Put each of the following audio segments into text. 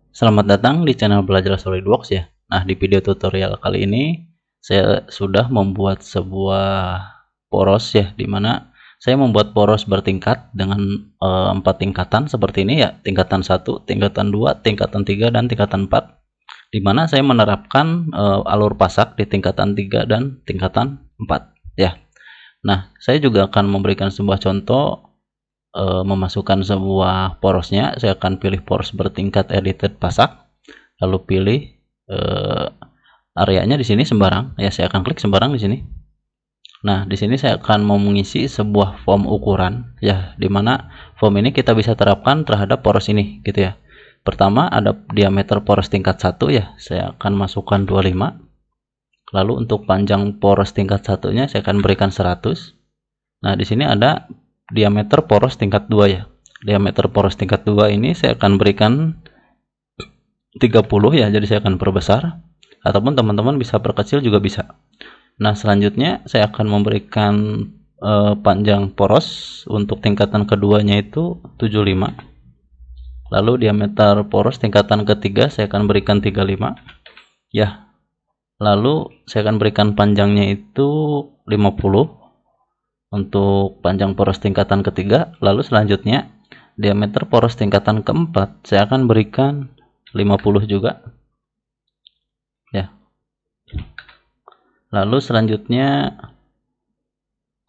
Selamat datang di channel Belajar SolidWorks ya. Nah, di video tutorial kali ini saya sudah membuat sebuah poros ya, dimana saya membuat poros bertingkat dengan 4 tingkatan seperti ini ya, tingkatan 1, tingkatan 2, tingkatan 3, dan tingkatan 4, dimana saya menerapkan alur pasak di tingkatan 3 dan tingkatan 4 ya. Nah, saya juga akan memberikan sebuah contoh memasukkan sebuah porosnya. Saya akan pilih poros bertingkat edited pasak, lalu pilih areanya di sini sembarang ya, saya akan klik sembarang di sini. Nah, di sini saya akan mau mengisi sebuah form ukuran ya, dimana form ini kita bisa terapkan terhadap poros ini gitu ya. Pertama ada diameter poros tingkat 1 ya, saya akan masukkan 25. Lalu untuk panjang poros tingkat satunya saya akan berikan 100. Nah, di sini ada diameter poros tingkat 2 ya. Diameter poros tingkat 2 ini saya akan berikan 30 ya, jadi saya akan perbesar, ataupun teman-teman bisa perkecil juga bisa. Nah, selanjutnya saya akan memberikan panjang poros untuk tingkatan keduanya itu 75. Lalu diameter poros tingkatan ketiga saya akan berikan 35 ya. Lalu saya akan berikan panjangnya itu 50 untuk panjang poros tingkatan ketiga. Lalu selanjutnya diameter poros tingkatan keempat saya akan berikan 50 juga ya. Lalu selanjutnya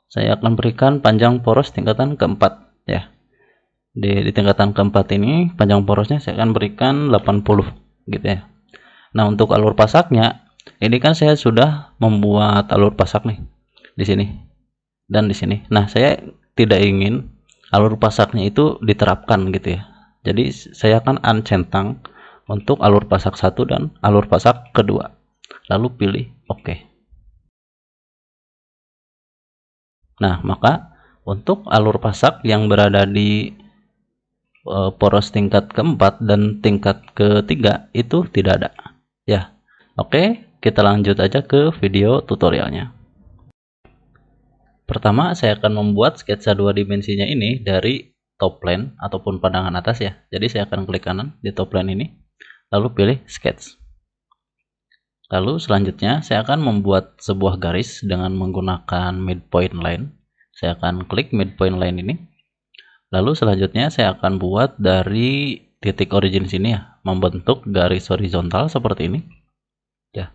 saya akan berikan panjang poros tingkatan keempat ya. Di tingkatan keempat ini panjang porosnya saya akan berikan 80 gitu ya. Nah, untuk alur pasaknya ini kan saya sudah membuat alur pasak nih di sini dan di sini. Nah, saya tidak ingin alur pasaknya itu diterapkan gitu ya. Jadi saya akan uncentang untuk alur pasak 1 dan alur pasak kedua. Lalu pilih OK. Nah, maka untuk alur pasak yang berada di poros tingkat keempat dan tingkat ketiga itu tidak ada ya. Oke, kita lanjut aja ke video tutorialnya. Pertama saya akan membuat sketsa 2 dimensinya ini dari top plane ataupun pandangan atas ya. Jadi saya akan klik kanan di top plane ini, lalu pilih sketch. Lalu selanjutnya saya akan membuat sebuah garis dengan menggunakan midpoint line. Saya akan klik midpoint line ini. Lalu selanjutnya saya akan buat dari titik origin sini ya, membentuk garis horizontal seperti ini ya.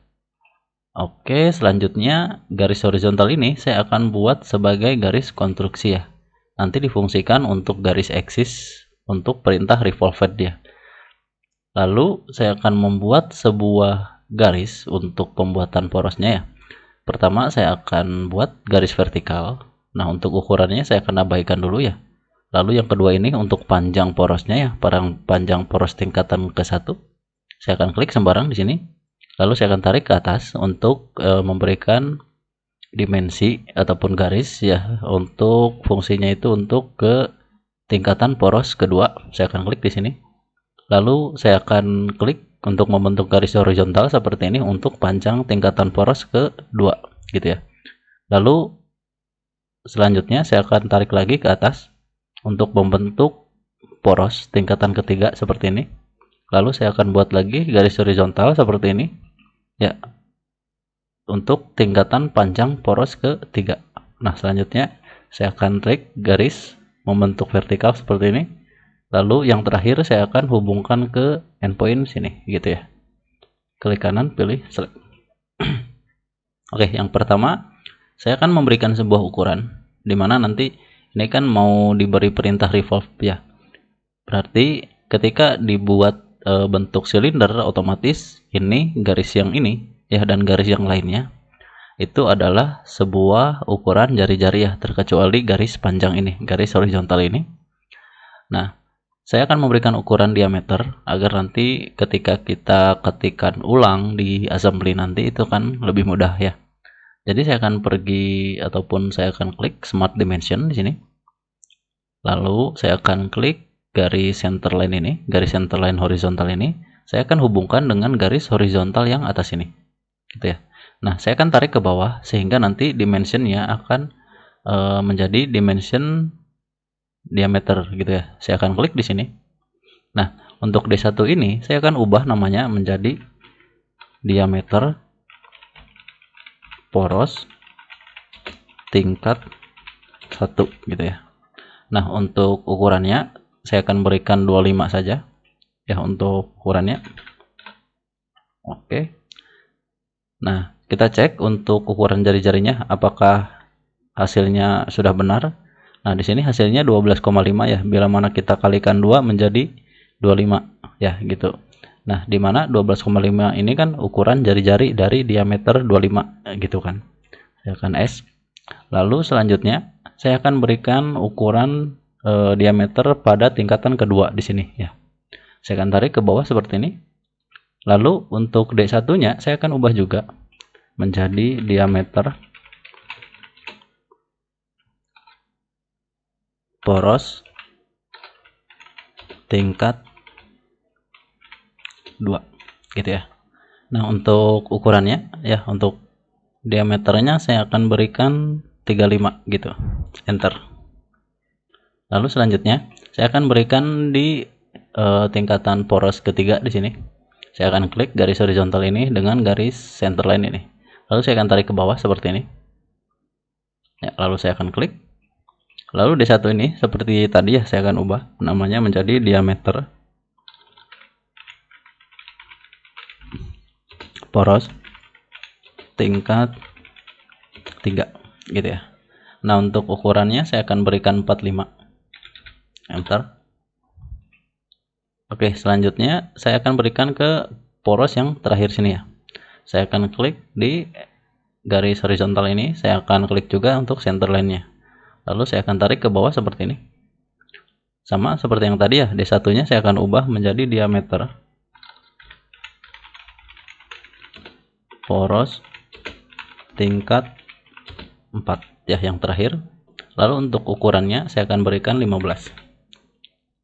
Oke, selanjutnya garis horizontal ini saya akan buat sebagai garis konstruksi ya. Nanti difungsikan untuk garis eksis untuk perintah revolved ya. Lalu saya akan membuat sebuah garis untuk pembuatan porosnya ya. Pertama saya akan buat garis vertikal. Nah, untuk ukurannya saya akan abaikan dulu ya. Lalu yang kedua ini untuk panjang porosnya ya, panjang poros tingkatan ke-1. Saya akan klik sembarang di sini. Lalu saya akan tarik ke atas untuk memberikan dimensi ataupun garis ya, untuk fungsinya itu untuk ke tingkatan poros kedua. Saya akan klik di sini. Lalu saya akan klik untuk membentuk garis horizontal seperti ini untuk panjang tingkatan poros kedua gitu ya. Lalu selanjutnya saya akan tarik lagi ke atas untuk membentuk poros tingkatan ketiga seperti ini. Lalu saya akan buat lagi garis horizontal seperti ini ya, untuk tingkatan panjang poros ketiga. Nah, selanjutnya saya akan tarik garis membentuk vertikal seperti ini. Lalu yang terakhir saya akan hubungkan ke endpoint sini gitu ya. Klik kanan, pilih select. Oke, yang pertama saya akan memberikan sebuah ukuran, dimana nanti ini kan mau diberi perintah revolve ya. Berarti ketika dibuat bentuk silinder, otomatis ini garis yang ini ya dan garis yang lainnya itu adalah sebuah ukuran jari-jari ya, terkecuali garis panjang ini, garis horizontal ini. Nah, saya akan memberikan ukuran diameter agar nanti ketika kita ketikkan ulang di assembly nanti itu kan lebih mudah ya. Jadi saya akan pergi ataupun saya akan klik smart dimension di sini. Lalu saya akan klik garis center line ini, garis center line horizontal ini. Saya akan hubungkan dengan garis horizontal yang atas ini. Gitu ya. Nah, saya akan tarik ke bawah sehingga nanti dimensionnya akan menjadi dimension diameter gitu ya. Saya akan klik di sini. Nah, Untuk D1 ini saya akan ubah namanya menjadi diameter poros tingkat 1 gitu ya. Nah, untuk ukurannya saya akan berikan 25 saja ya untuk ukurannya. Oke. Nah, kita cek untuk ukuran jari-jarinya apakah hasilnya sudah benar. Nah, di sini hasilnya 12,5 ya. Bila mana kita kalikan 2 menjadi 25 ya gitu. Nah, di mana 12,5 ini kan ukuran jari-jari dari diameter 25 gitu kan. Saya akan S. Lalu selanjutnya saya akan berikan ukuran diameter pada tingkatan kedua di sini ya. Saya akan tarik ke bawah seperti ini. Lalu untuk D1-nya saya akan ubah juga menjadi diameter poros tingkat 2 gitu ya. Nah, untuk ukurannya ya, untuk diameternya saya akan berikan 35 gitu. Enter. Lalu selanjutnya saya akan berikan di tingkatan poros ketiga di sini. Saya akan klik garis horizontal ini dengan garis centerline ini. Lalu saya akan tarik ke bawah seperti ini. Ya, lalu saya akan klik. Lalu D1 ini seperti tadi ya, saya akan ubah namanya menjadi diameter poros tingkat 3 gitu ya. Nah, untuk ukurannya saya akan berikan 45. Enter. Oke, selanjutnya saya akan berikan ke poros yang terakhir sini ya. Saya akan klik di garis horizontal ini, saya akan klik juga untuk center line-nya. Lalu saya akan tarik ke bawah seperti ini. Sama seperti yang tadi ya, D1-nya saya akan ubah menjadi diameter poros tingkat 4 ya, yang terakhir. Lalu untuk ukurannya saya akan berikan 15.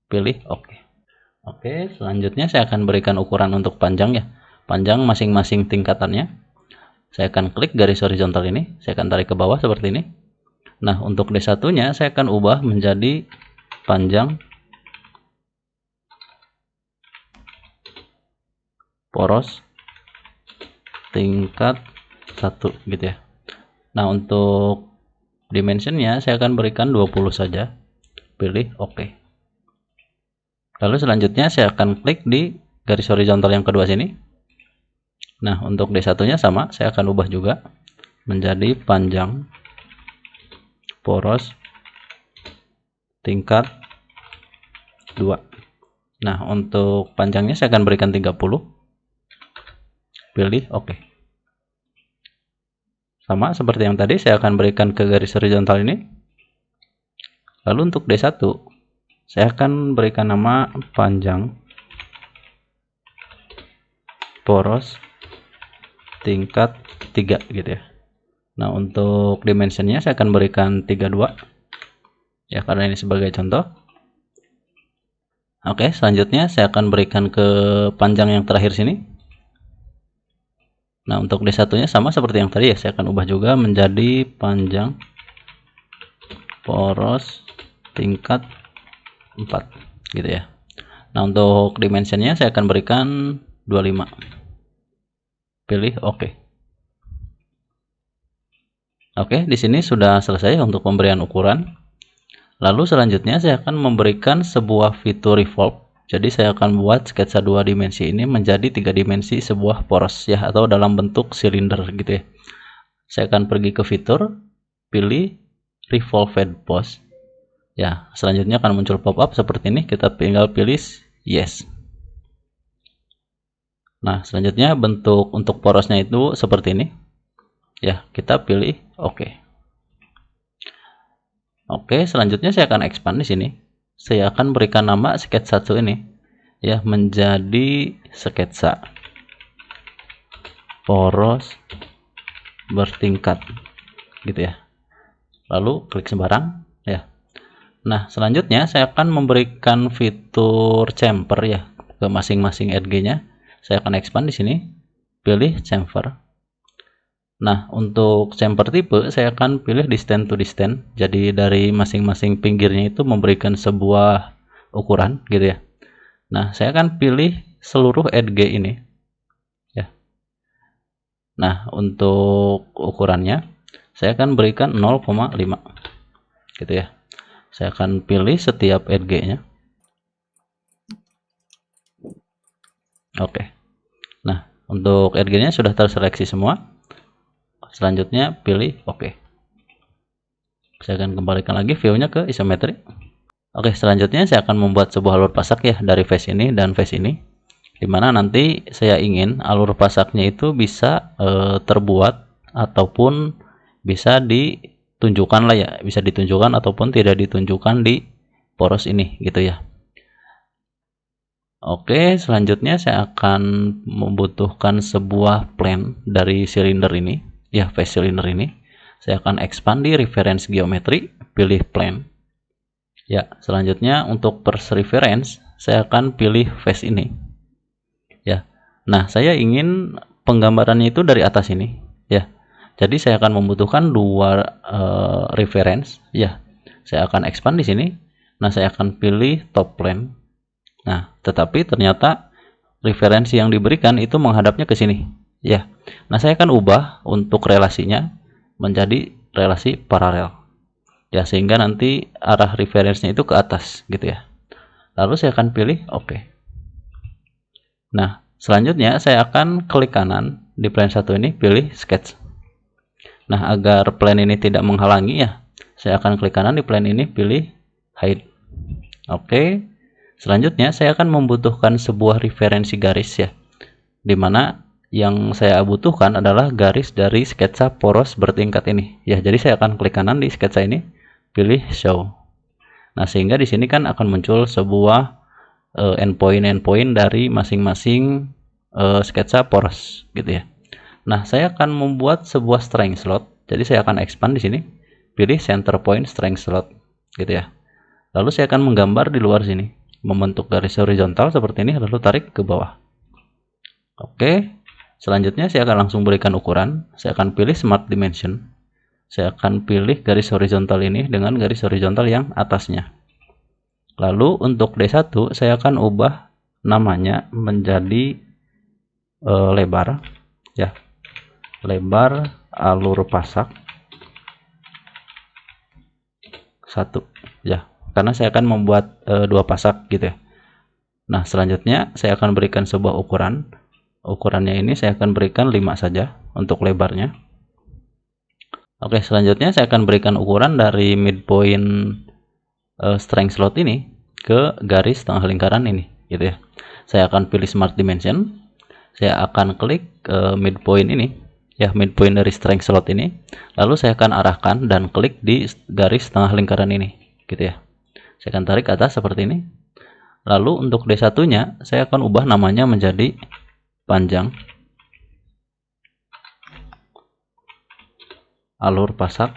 Pilih oke. Oke, selanjutnya saya akan berikan ukuran untuk panjang ya. Panjang masing-masing tingkatannya. Saya akan klik garis horizontal ini, saya akan tarik ke bawah seperti ini. Nah, untuk D1-nya saya akan ubah menjadi panjang poros tingkat 1 gitu ya. Nah, untuk dimensionnya saya akan berikan 20 saja. Pilih oke. Lalu selanjutnya saya akan klik di garis horizontal yang kedua sini. Nah, untuk D1-nya sama, saya akan ubah juga menjadi panjang poros tingkat 2. Nah, untuk panjangnya saya akan berikan 30. Pilih oke. Sama seperti yang tadi, saya akan berikan ke garis horizontal ini. Lalu untuk D1 saya akan berikan nama panjang poros tingkat 3 gitu ya. Nah, untuk dimensionnya saya akan berikan 32 ya, karena ini sebagai contoh. Oke, selanjutnya saya akan berikan ke panjang yang terakhir sini. Nah, untuk D1-nya sama seperti yang tadi ya, saya akan ubah juga menjadi panjang poros tingkat 4 gitu ya. Nah, untuk dimensionnya saya akan berikan 25. Pilih oke. Oke, di sini sudah selesai untuk pemberian ukuran. Lalu selanjutnya saya akan memberikan sebuah fitur revolve. Jadi saya akan buat sketsa 2 dimensi ini menjadi 3 dimensi sebuah poros ya, atau dalam bentuk silinder gitu ya. Saya akan pergi ke fitur, pilih revolved pose. Ya, selanjutnya akan muncul pop-up seperti ini, kita tinggal pilih yes. Nah, selanjutnya bentuk untuk porosnya itu seperti ini. Ya, kita pilih oke. Oke, selanjutnya saya akan expand di sini. Saya akan berikan nama sketsa 1 ini ya menjadi sketsa poros bertingkat gitu ya. Lalu klik sembarang ya. Nah, selanjutnya saya akan memberikan fitur chamfer ya ke masing-masing edge-nya. Saya akan expand di sini, pilih chamfer. Nah, untuk chamfer tipe saya akan pilih distance to distance. Jadi dari masing-masing pinggirnya itu memberikan sebuah ukuran gitu ya. Nah, saya akan pilih seluruh edge ini ya. Nah, untuk ukurannya saya akan berikan 0,5 gitu ya. Saya akan pilih setiap edge-nya. Oke. Nah, untuk edge-nya sudah terseleksi semua. Selanjutnya pilih oke. Saya akan kembalikan lagi view-nya ke isometri. Oke, selanjutnya saya akan membuat sebuah alur pasak ya dari face ini dan face ini, dimana nanti saya ingin alur pasaknya itu bisa terbuat ataupun bisa ditunjukkan lah ya, bisa ditunjukkan ataupun tidak ditunjukkan di poros ini gitu ya. Oke, selanjutnya saya akan membutuhkan sebuah plane dari silinder ini ya, face silinder ini. Saya akan expand di reference geometry, pilih plane ya. Selanjutnya untuk first reference saya akan pilih face ini ya. Nah, saya ingin penggambarannya itu dari atas ini ya. Jadi saya akan membutuhkan dua reference ya. Saya akan expand di sini. Nah, saya akan pilih top plane. Nah, tetapi ternyata referensi yang diberikan itu menghadapnya ke sini ya. Nah, saya akan ubah untuk relasinya menjadi relasi paralel ya, sehingga nanti arah referensinya itu ke atas gitu ya. Lalu saya akan pilih oke. Nah, selanjutnya saya akan klik kanan di plane 1 ini, pilih sketch. Nah, agar plane ini tidak menghalangi ya, saya akan klik kanan di plane ini, pilih hide. Oke. Selanjutnya saya akan membutuhkan sebuah referensi garis ya, dimana yang saya butuhkan adalah garis dari sketsa poros bertingkat ini ya. Jadi saya akan klik kanan di sketsa ini, pilih show. Nah, sehingga di sini kan akan muncul sebuah endpoint dari masing-masing sketsa poros gitu ya. Nah, saya akan membuat sebuah strength slot. Jadi saya akan expand di sini, pilih center point strength slot gitu ya. Lalu saya akan menggambar di luar sini, membentuk garis horizontal seperti ini, lalu tarik ke bawah. Oke, selanjutnya saya akan langsung berikan ukuran. Saya akan pilih smart dimension. Saya akan pilih garis horizontal ini dengan garis horizontal yang atasnya. Lalu untuk D1 saya akan ubah namanya menjadi lebar ya. Lebar alur pasak 1 ya. Karena saya akan membuat dua pasak gitu ya. Nah, selanjutnya saya akan berikan sebuah ukuran. Ukurannya ini saya akan berikan 5 saja untuk lebarnya. Oke, selanjutnya saya akan berikan ukuran dari midpoint strength slot ini ke garis tengah lingkaran ini gitu ya. Saya akan pilih smart dimension. Saya akan klik midpoint ini ya, midpoint dari strength slot ini. Lalu saya akan arahkan dan klik di garis tengah lingkaran ini gitu ya. Saya akan tarik ke atas seperti ini. Lalu untuk D1-nya saya akan ubah namanya menjadi panjang alur pasak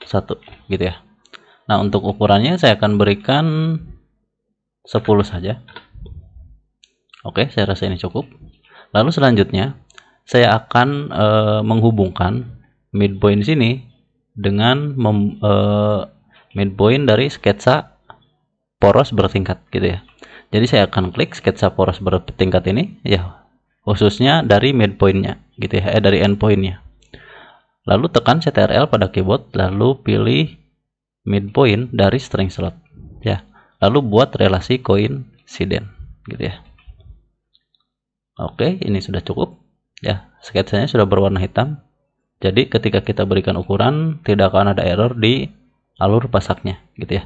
1 gitu ya. Nah, untuk ukurannya saya akan berikan 10 saja. Oke, saya rasa ini cukup. Lalu selanjutnya saya akan menghubungkan midpoint sini dengan midpoint dari sketsa poros bertingkat gitu ya. Jadi saya akan klik sketsa poros bertingkat ini ya, khususnya dari midpointnya gitu ya, dari endpointnya. Lalu tekan Ctrl pada keyboard, lalu pilih midpoint dari strength slot ya. Lalu buat relasi coincident gitu ya. Oke, ini sudah cukup ya. Sketsanya sudah berwarna hitam. Jadi ketika kita berikan ukuran tidak akan ada error di alur pasaknya gitu ya.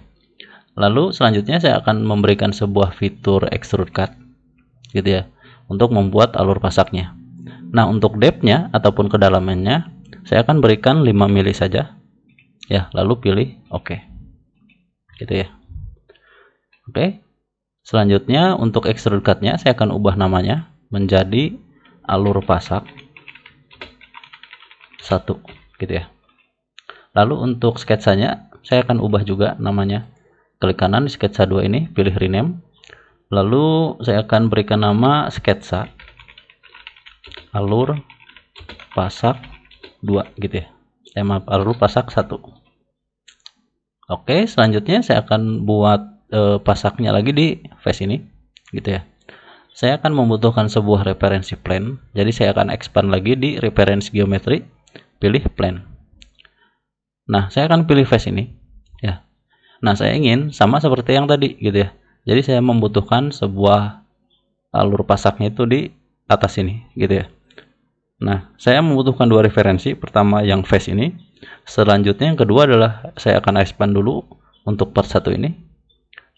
Lalu selanjutnya saya akan memberikan sebuah fitur extrude cut gitu ya, untuk membuat alur pasaknya. Nah, untuk depth-nya ataupun kedalamannya saya akan berikan 5 mili saja ya, lalu pilih oke gitu ya. Oke, selanjutnya untuk extrude cut-nya saya akan ubah namanya menjadi alur pasak 1 gitu ya. Lalu untuk sketsanya saya akan ubah juga namanya. Klik kanan di sketsa 2 ini, pilih rename. Lalu saya akan berikan nama sketsa alur pasak 2 gitu ya. Maaf, alur pasak 1. Oke, selanjutnya saya akan buat pasaknya lagi di face ini gitu ya. Saya akan membutuhkan sebuah referensi plane, jadi saya akan expand lagi di referensi geometri, pilih plane. Nah, saya akan pilih face ini ya. Nah, saya ingin sama seperti yang tadi gitu ya. Jadi saya membutuhkan sebuah alur pasaknya itu di atas ini gitu ya. Nah, saya membutuhkan dua referensi. Pertama yang face ini, selanjutnya yang kedua adalah saya akan expand dulu untuk part 1 ini.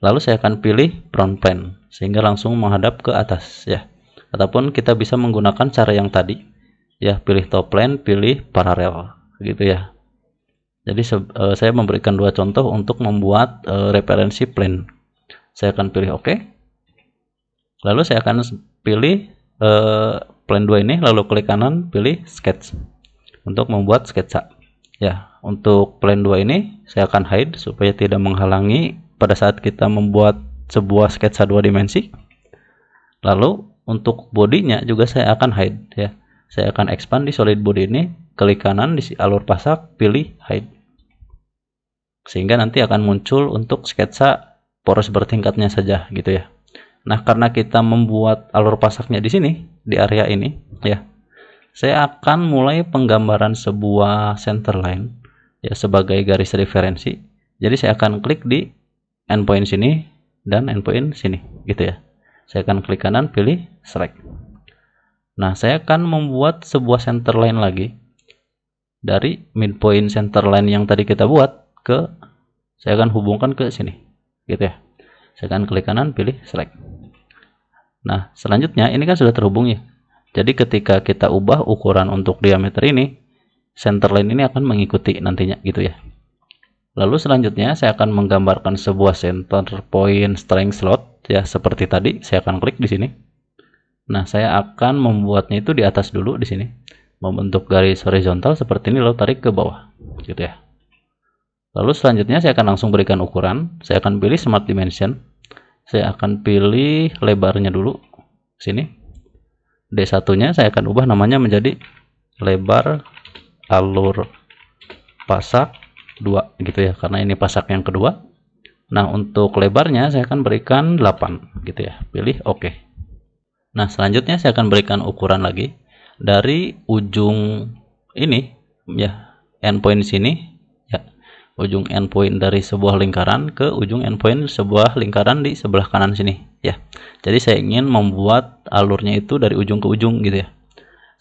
Lalu saya akan pilih ground plane sehingga langsung menghadap ke atas ya. Ataupun kita bisa menggunakan cara yang tadi ya, pilih top plane, pilih paralel gitu ya. Jadi saya memberikan dua contoh untuk membuat referensi plane. Saya akan pilih OK. Lalu saya akan pilih plane 2 ini, lalu klik kanan, pilih sketch untuk membuat sketsa. Ya, untuk plane 2 ini saya akan hide supaya tidak menghalangi pada saat kita membuat sebuah sketsa 2 dimensi. Lalu untuk bodinya juga saya akan hide ya. Saya akan expand di solid body ini, klik kanan di alur pasak, pilih hide. Sehingga nanti akan muncul untuk sketsa poros bertingkatnya saja gitu ya. Nah, karena kita membuat alur pasaknya di sini, di area ini ya, saya akan mulai penggambaran sebuah center line ya sebagai garis referensi. Jadi saya akan klik di endpoint sini dan endpoint sini gitu ya. Saya akan klik kanan, pilih select. Nah, saya akan membuat sebuah center line lagi dari midpoint center line yang tadi kita buat ke, saya akan hubungkan ke sini gitu ya. Saya akan klik kanan, pilih select. Nah, selanjutnya ini kan sudah terhubung ya. Jadi ketika kita ubah ukuran untuk diameter ini, center line ini akan mengikuti nantinya gitu ya. Lalu selanjutnya saya akan menggambarkan sebuah center point strength slot ya, seperti tadi. Saya akan klik di sini. Nah, saya akan membuatnya itu di atas dulu di sini. Membentuk garis horizontal seperti ini, lalu tarik ke bawah gitu ya. Lalu selanjutnya saya akan langsung berikan ukuran. Saya akan pilih smart dimension. Saya akan pilih lebarnya dulu sini. D1-nya saya akan ubah namanya menjadi lebar alur pasak 2 gitu ya, karena ini pasak yang kedua. Nah, untuk lebarnya saya akan berikan 8 gitu ya. Pilih OK. Nah, selanjutnya saya akan berikan ukuran lagi dari ujung ini ya, endpoint sini ya, ujung endpoint dari sebuah lingkaran ke ujung endpoint sebuah lingkaran di sebelah kanan sini ya. Jadi saya ingin membuat alurnya itu dari ujung ke ujung gitu ya.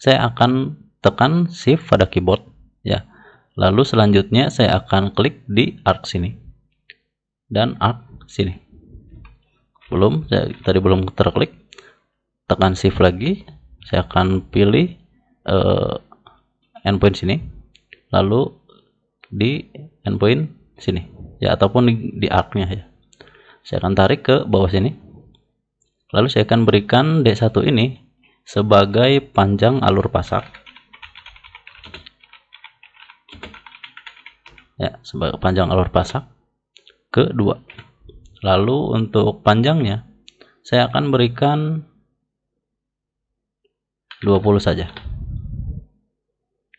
Saya akan tekan shift pada keyboard ya. Lalu selanjutnya saya akan klik di arc sini dan arc sini. Tadi belum terklik. Tekan shift lagi. Saya akan pilih endpoint sini. Lalu di endpoint sini ya, ataupun di arc-nya ya. Saya akan tarik ke bawah sini. Lalu saya akan berikan D1 ini sebagai panjang alur pasak ya, sebagai panjang alur pasak ke-2. Lalu untuk panjangnya saya akan berikan 20 saja.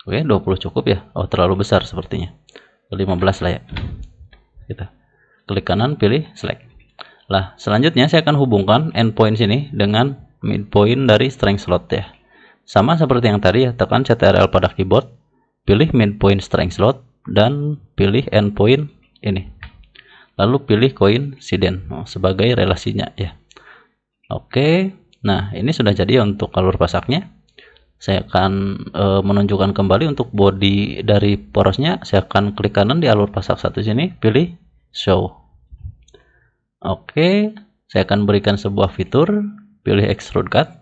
Oke, 20 cukup ya. Oh, terlalu besar sepertinya. 15 lah ya. Kita klik kanan, pilih select. Lah, selanjutnya saya akan hubungkan endpoint sini dengan midpoint dari strength slot ya. Sama seperti yang tadi ya, tekan CTRL pada keyboard, pilih midpoint strength slot dan pilih endpoint ini. Lalu pilih coincident sebagai relasinya ya. Oke. Nah, ini sudah jadi ya untuk alur pasaknya. Saya akan menunjukkan kembali untuk body dari porosnya. Saya akan klik kanan di alur pasak 1 sini, pilih show. Oke, saya akan berikan sebuah fitur, pilih extrude cut.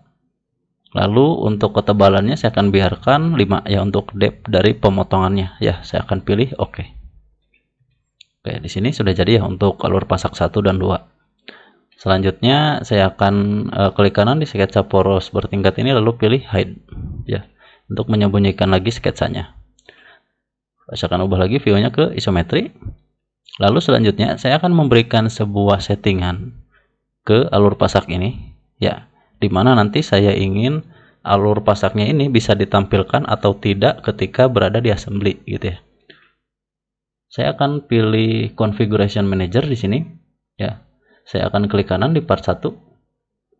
Lalu untuk ketebalannya saya akan biarkan 5 ya untuk depth dari pemotongannya ya. Saya akan pilih OK. Oke, di sini sudah jadi ya untuk alur pasak 1 dan 2. Selanjutnya saya akan klik kanan di sketsa poros bertingkat ini, lalu pilih hide ya, untuk menyembunyikan lagi sketsanya. Saya akan ubah lagi view-nya ke isometri. Lalu selanjutnya saya akan memberikan sebuah settingan ke alur pasak ini ya, dimana nanti saya ingin alur pasaknya ini bisa ditampilkan atau tidak ketika berada di assembly gitu ya. Saya akan pilih configuration manager di sini ya. Saya akan klik kanan di part 1,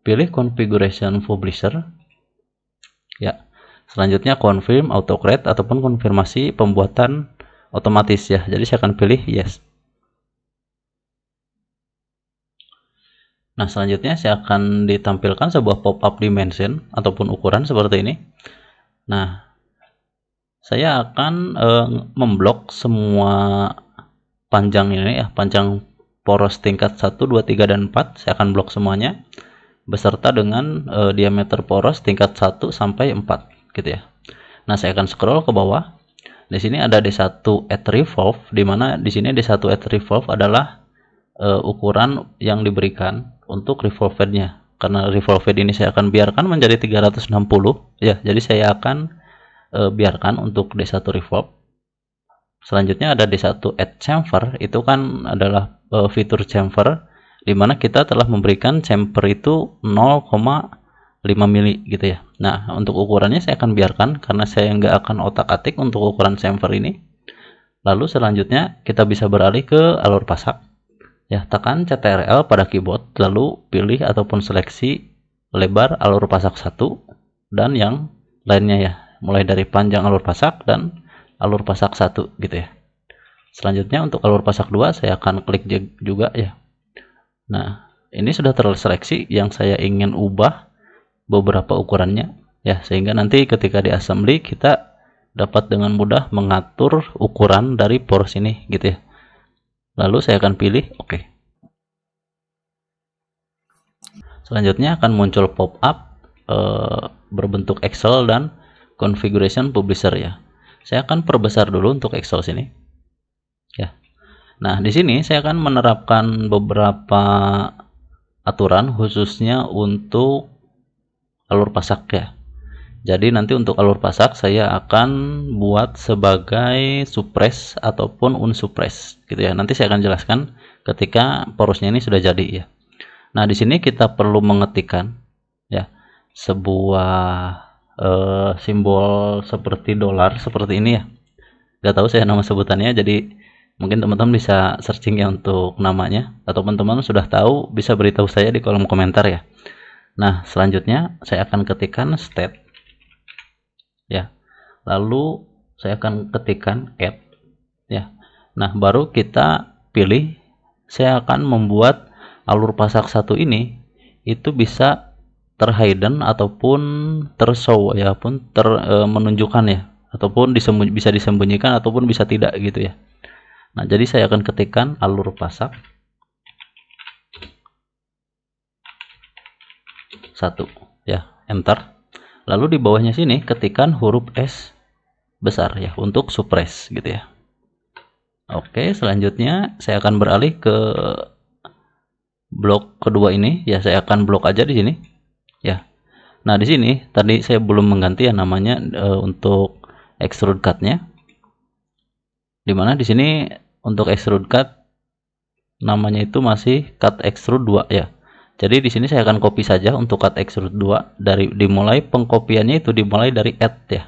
pilih configuration publisher. Ya. Selanjutnya confirm auto create ataupun konfirmasi pembuatan otomatis ya. Jadi saya akan pilih yes. Nah, selanjutnya saya akan ditampilkan sebuah pop-up dimension ataupun ukuran seperti ini. Nah, saya akan memblok semua panjang ini ya, panjang poros tingkat 1, 2, 3, dan 4. Saya akan blok semuanya beserta dengan diameter poros tingkat 1 sampai 4 gitu ya. Nah, saya akan scroll ke bawah. Di sini ada D1 at revolve, di mana di sini D1 at revolve adalah ukuran yang diberikan untuk revolve head-nya. Karena revolve head ini saya akan biarkan menjadi 360 ya. Jadi saya akan biarkan untuk D1 revolve. Selanjutnya ada D1 add chamfer, itu kan adalah fitur chamfer di mana kita telah memberikan chamfer itu 0,5 mili gitu ya. Nah, untuk ukurannya saya akan biarkan karena saya nggak akan otak-atik untuk ukuran chamfer ini. Lalu selanjutnya kita bisa beralih ke alur pasak. Ya, tekan CTRL pada keyboard, lalu pilih ataupun seleksi lebar alur pasak 1 dan yang lainnya ya, mulai dari panjang alur pasak dan alur pasak 1 gitu ya. Selanjutnya untuk alur pasak 2 saya akan klik juga ya. Nah, ini sudah terseleksi yang saya ingin ubah beberapa ukurannya ya, sehingga nanti ketika di assembly kita dapat dengan mudah mengatur ukuran dari poros ini gitu ya. Lalu saya akan pilih oke. Selanjutnya akan muncul pop-up berbentuk Excel dan configuration publisher ya. Saya akan perbesar dulu untuk Excel sini. Ya. Nah, di sini saya akan menerapkan beberapa aturan khususnya untuk alur pasak ya. Jadi nanti untuk alur pasak saya akan buat sebagai suppress ataupun unsuppress gitu ya. Nanti saya akan jelaskan ketika porosnya ini sudah jadi ya. Nah, di sini kita perlu mengetikkan ya sebuah simbol seperti dolar seperti ini ya. Gak tahu saya nama sebutannya, jadi mungkin teman-teman bisa searching ya untuk namanya, atau teman-teman sudah tahu bisa beritahu saya di kolom komentar ya. Nah, selanjutnya saya akan ketikkan state ya, lalu saya akan ketikkan add ya. Nah, baru kita pilih, saya akan membuat alur pasak 1 ini itu bisa terhidden ataupun tershow ya, pun menunjukkan ya, ataupun bisa disembunyikan ataupun bisa tidak gitu ya. Nah, jadi saya akan ketikkan alur pasak 1 ya, enter. Lalu di bawahnya sini ketikkan huruf S besar ya untuk suppress gitu ya. Oke, selanjutnya saya akan beralih ke blok kedua ini ya, saya akan blok aja di sini ya. Nah, di sini tadi saya belum mengganti ya namanya untuk extrude cut-nya. Dimana di sini untuk extrude cut namanya itu masih cut extrude 2 ya. Jadi di sini saya akan copy saja untuk cut extrude 2, dari dimulai pengkopiannya itu dimulai dari add ya.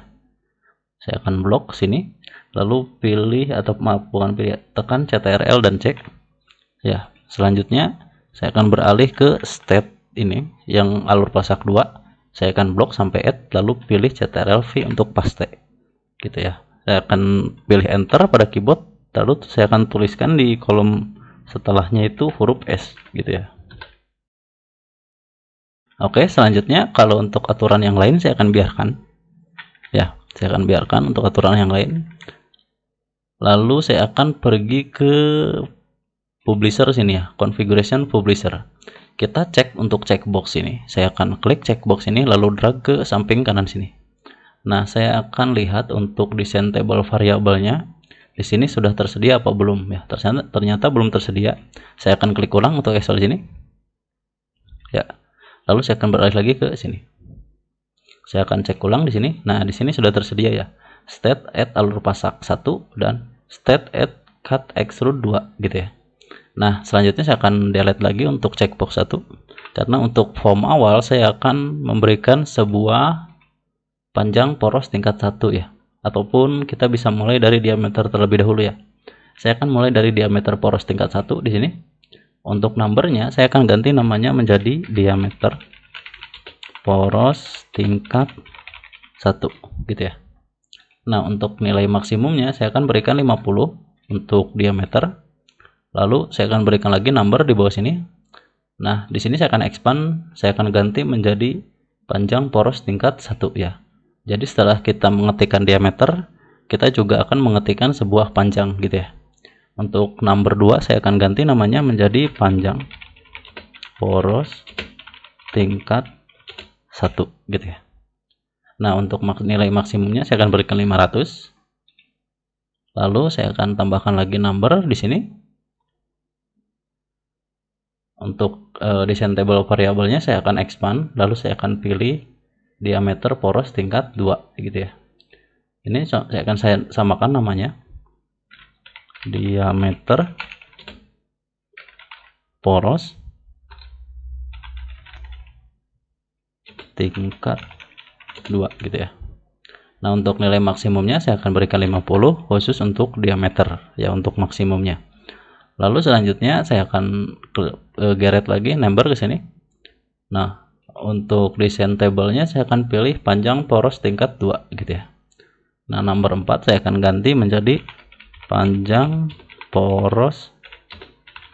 Saya akan blok sini, lalu pilih atau maaf bukan pilih, tekan CTRL dan cek. Ya, selanjutnya saya akan beralih ke state ini yang alur pasak 2. Saya akan blok sampai add, lalu pilih CTRL V untuk paste. Gitu ya. Saya akan pilih enter pada keyboard, lalu saya akan tuliskan di kolom setelahnya itu huruf S gitu ya. Oke, selanjutnya kalau untuk aturan yang lain saya akan biarkan ya, saya akan biarkan untuk aturan yang lain. Lalu saya akan pergi ke publisher sini ya, configuration publisher. Kita cek untuk checkbox ini, saya akan klik checkbox ini lalu drag ke samping kanan sini. Nah, saya akan lihat untuk design table variabelnya di sini sudah tersedia apa belum ya. Ternyata belum tersedia. Saya akan klik ulang untuk Excel sini ya. Lalu saya akan beralih lagi ke sini. Saya akan cek ulang di sini. Nah, di sini sudah tersedia ya. State add alur pasak 1 dan state add cut extrude 2 gitu ya. Nah, selanjutnya saya akan delete lagi untuk checkbox 1. Karena untuk form awal saya akan memberikan sebuah panjang poros tingkat 1 ya. Ataupun kita bisa mulai dari diameter terlebih dahulu ya. Saya akan mulai dari diameter poros tingkat 1 di sini. Untuk numbernya saya akan ganti namanya menjadi diameter poros tingkat 1 gitu ya. Nah, untuk nilai maksimumnya saya akan berikan 50 untuk diameter. Lalu saya akan berikan lagi number di bawah sini. Nah, di sini saya akan expand, saya akan ganti menjadi panjang poros tingkat 1 ya. Jadi setelah kita mengetikkan diameter, kita juga akan mengetikkan sebuah panjang gitu ya. Untuk number 2 saya akan ganti namanya menjadi panjang poros tingkat 1 gitu ya. Nah, untuk nilai maksimumnya saya akan berikan 500. Lalu saya akan tambahkan lagi number di sini. Untuk desain table variabelnya saya akan expand, lalu saya akan pilih diameter poros tingkat 2 gitu ya. Ini saya akan samakan namanya diameter poros tingkat 2 gitu ya. Nah, untuk nilai maksimumnya saya akan berikan 50 khusus untuk diameter ya, untuk maksimumnya. Lalu selanjutnya saya akan geret lagi number ke sini. Nah, untuk desain tabelnya saya akan pilih panjang poros tingkat 2 gitu ya. Nah, nomor 4 saya akan ganti menjadi panjang poros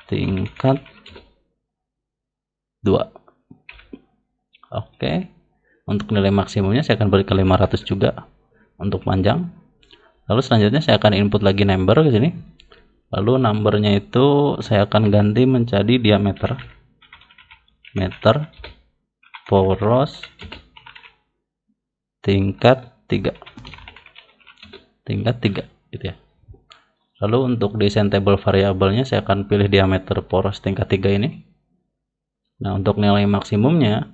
tingkat 2. Oke. Untuk nilai maksimumnya saya akan berikan 500 juga untuk panjang. Lalu selanjutnya saya akan input lagi number ke sini. Lalu numbernya itu saya akan ganti menjadi diameter poros tingkat 3 gitu ya. Lalu untuk desain table variabelnya saya akan pilih diameter poros tingkat 3 ini. Nah, untuk nilai maksimumnya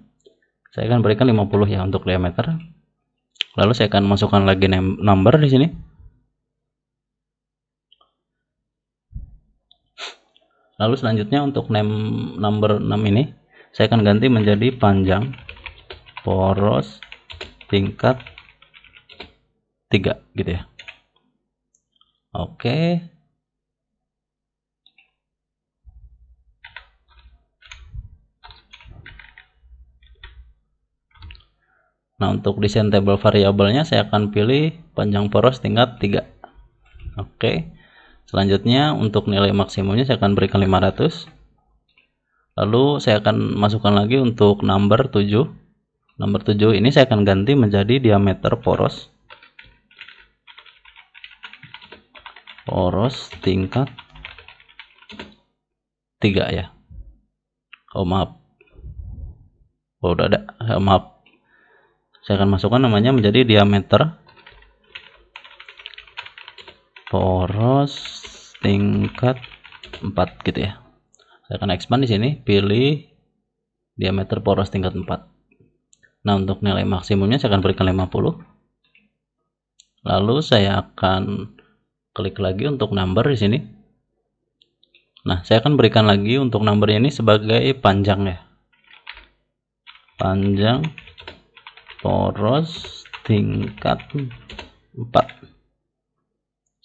saya akan berikan 50 ya untuk diameter. Lalu saya akan masukkan lagi number di sini. Lalu selanjutnya untuk number 6 ini saya akan ganti menjadi panjang poros tingkat 3 gitu ya. Oke. Nah, untuk desain table variabelnya saya akan pilih panjang poros tingkat 3. Oke. Selanjutnya untuk nilai maksimumnya saya akan berikan 500. Lalu saya akan masukkan lagi untuk number 7. Nomor 7 ini saya akan ganti menjadi diameter poros tingkat 3 ya. Oh, maaf. Oh, udah ada. Maaf. Saya akan masukkan namanya menjadi diameter poros tingkat 4 gitu ya. Saya akan expand di sini, pilih diameter poros tingkat 4. Nah, untuk nilai maksimumnya saya akan berikan 50. Lalu saya akan klik lagi untuk number di sini. Nah, saya akan berikan lagi untuk number ini sebagai panjang ya. Panjang poros tingkat 4.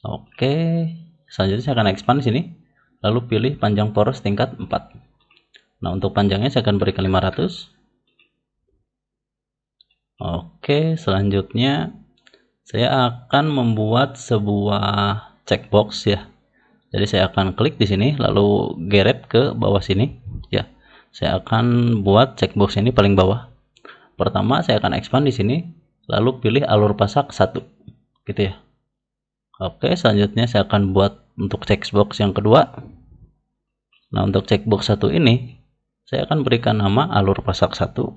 Oke, selanjutnya saya akan expand di sini, lalu pilih panjang poros tingkat 4. Nah, untuk panjangnya saya akan berikan 500. Oke, selanjutnya saya akan membuat sebuah checkbox ya. Jadi saya akan klik di sini, lalu geret ke bawah sini ya. Saya akan buat checkbox ini paling bawah. Pertama saya akan expand di sini, lalu pilih alur pasak 1 gitu ya. Oke, selanjutnya saya akan buat untuk checkbox yang kedua. Nah, untuk checkbox 1 ini saya akan berikan nama alur pasak 1.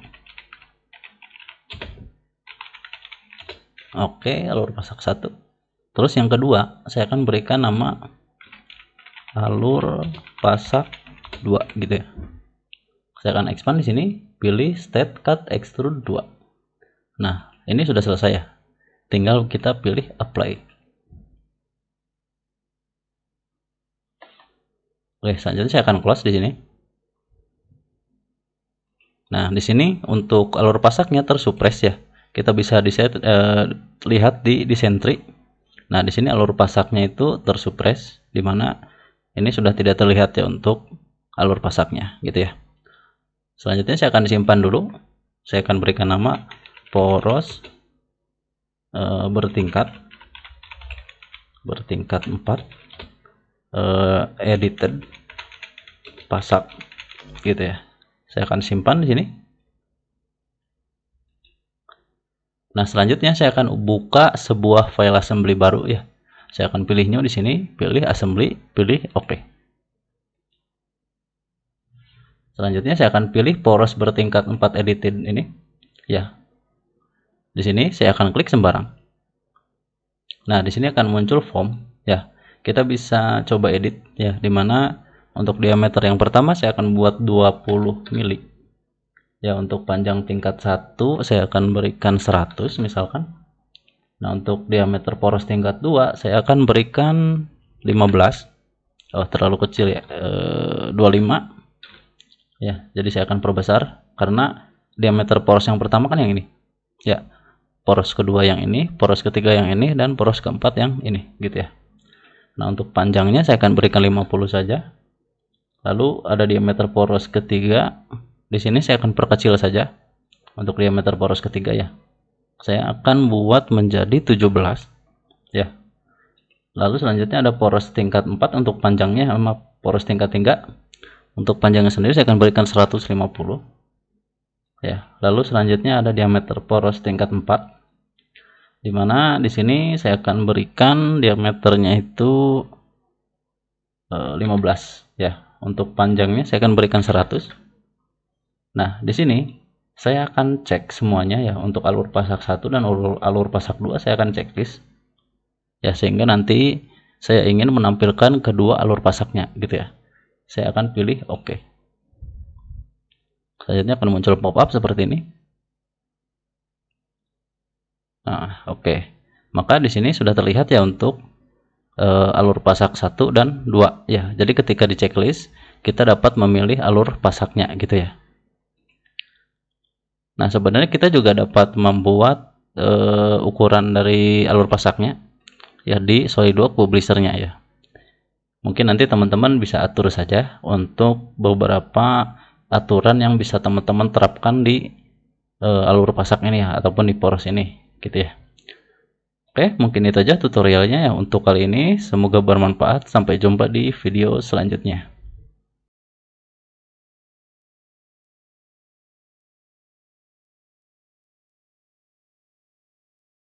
Oke, alur pasak 1. Terus yang kedua saya akan berikan nama alur pasak 2 gitu ya. Saya akan expand di sini, pilih state cut extrude 2. Nah, ini sudah selesai ya. Tinggal kita pilih apply. Oke, selanjutnya saya akan close di sini. Nah, di sini untuk alur pasaknya tersupres ya. Kita bisa lihat di desain tree. Nah, di sini alur pasaknya itu tersupres, di mana ini sudah tidak terlihat ya untuk alur pasaknya gitu ya. Selanjutnya saya akan simpan dulu. Saya akan berikan nama poros bertingkat 4 edited pasak gitu ya. Saya akan simpan di sini. Nah, selanjutnya saya akan buka sebuah file assembly baru ya. Saya akan pilih new di sini, pilih assembly, pilih OK. Selanjutnya saya akan pilih poros bertingkat 4 edited ini ya. Di sini saya akan klik sembarang. Nah, di sini akan muncul form ya. Kita bisa coba edit ya, dimana untuk diameter yang pertama saya akan buat 20 mili. Ya, untuk panjang tingkat 1 saya akan berikan 100 misalkan. Nah, untuk diameter poros tingkat 2 saya akan berikan 15. Oh, terlalu kecil ya. 25. Ya, jadi saya akan perbesar karena diameter poros yang pertama kan yang ini. Ya. Poros kedua yang ini, poros ketiga yang ini, dan poros keempat yang ini gitu ya. Nah, untuk panjangnya saya akan berikan 50 saja. Lalu ada diameter poros ketiga. Di sini saya akan perkecil saja untuk diameter poros ketiga ya. Saya akan buat menjadi 17 ya. Lalu selanjutnya ada poros tingkat 4 untuk panjangnya sama poros tingkat 3. Untuk panjangnya sendiri saya akan berikan 150 ya. Lalu selanjutnya ada diameter poros tingkat 4, dimana di sini saya akan berikan diameternya itu 15 ya. Untuk panjangnya saya akan berikan 100. Nah, di sini saya akan cek semuanya ya. Untuk alur pasak 1 dan alur pasak 2 saya akan checklist ya, sehingga nanti saya ingin menampilkan kedua alur pasaknya gitu ya. Saya akan pilih OK. Selanjutnya akan muncul pop-up seperti ini. Nah, OK. Maka di sini sudah terlihat ya untuk alur pasak 1 dan 2 ya. Jadi ketika di checklist kita dapat memilih alur pasaknya gitu ya. Nah, sebenarnya kita juga dapat membuat ukuran dari alur pasaknya ya di SolidWorks Publisher-nya ya. Mungkin nanti teman-teman bisa atur saja untuk beberapa aturan yang bisa teman-teman terapkan di alur pasak ini ya, ataupun di poros ini gitu ya. Oke, mungkin itu aja tutorialnya ya untuk kali ini. Semoga bermanfaat. Sampai jumpa di video selanjutnya.